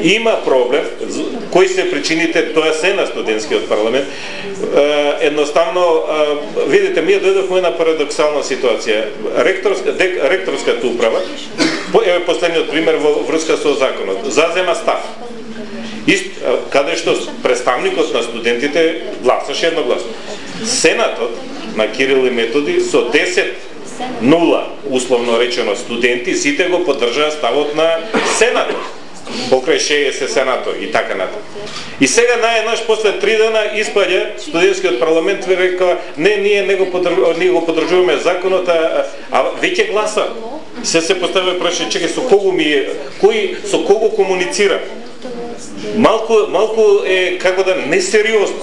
има проблем, кои се причините, тоа се на студентскиот парламент. Едноставно, видите, ние дојдовме на парадоксална ситуација. Ректорската управа, еве последниот пример во врска со законот, зазема став. Каде што представникот на студентите гласаше едногласно. Сенатот на Кирил и Методи со 10-0, условно речено, студенти, сите го поддржаа ставот на Сенатот. Покрај 60 сенато и така натаму. И сега наеднаш после 3 дена испаѓа студентскиот парламент и река ние го поддржуваме законот, а веќе гласа. Се поставува прашање, чекај, со кого со кого комуницира? Малку е, како да, несериозно.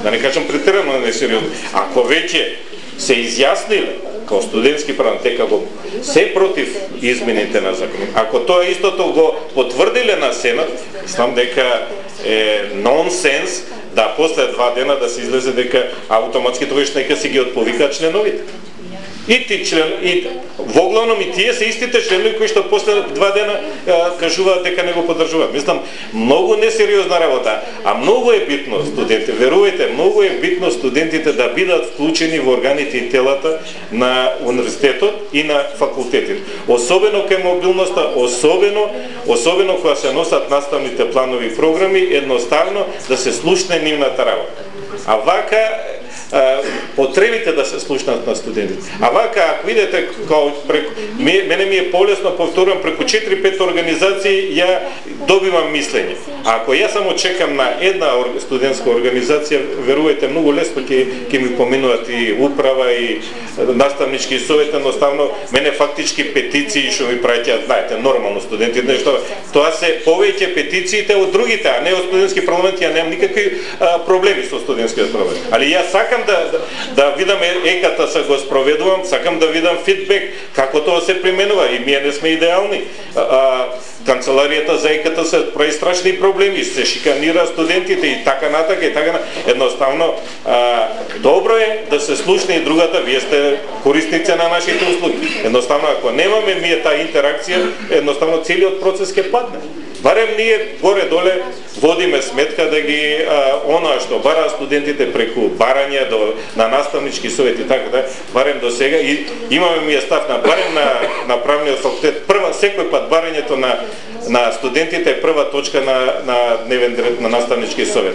Да не кажам претерано несериозно. Ако веќе се изјасниле као студентски парламент, дека го се против измените на законот. Ако тоа истото го потврдиле на Сенат, знам дека е нонсенс да после 2 дена да се излезе дека автоматски тогаш нека си ги отповикаат членовите. И воглавном и тие се истите членови кои што после 2 дена кажуваат дека не го поддржуваат. Мислам, многу несериозна работа, а многу е битно студентите, верувајте, многу е битно студентите да бидат вклучени во органите и телата на универзитетот и на факултетите. Особено кај мобилноста, особено кога се носат наставните планови и програми, едноставно да се слушне нивната работа. А вака потребите да се слушнат на студентите. А вака, ако видите, мене ми е полесно, повторувам, преку 4-5 организации ја добивам мислење. А ако ја само чекам на една студентска организација, верувајте, многу лесно ќе ми поминуваат и управа и наставнички совет, едноставно мене фактички петиции што ми праќаат, знаете, нормално студентите, нешто. Тоа се повеќе петициите од другите, а не од студентски парламент. Ја немам никакви проблеми со студентскиот парламент. Али ја сакам да видам еката се го спроведувам, сакам да видам фидбек како тоа се применува, и ние не сме идеални. Канцеларијата за еката се прави страшни проблеми, се шиканира студентите и така натака и така натака. Едноставно добро е да се слушне и другата, вие сте корисници на нашите услуги. Едноставно ако немаме ние таа интеракција, едноставно целиот процес ќе падне. Барем ние горе-доле водиме сметка да ги она што бара студентите преку барање на наставнички совети и така да, барем до сега и имаме ми став на барем на правниот факултет, секој пат барањето на студентите е прва точка на дневен ред на наставнички совет.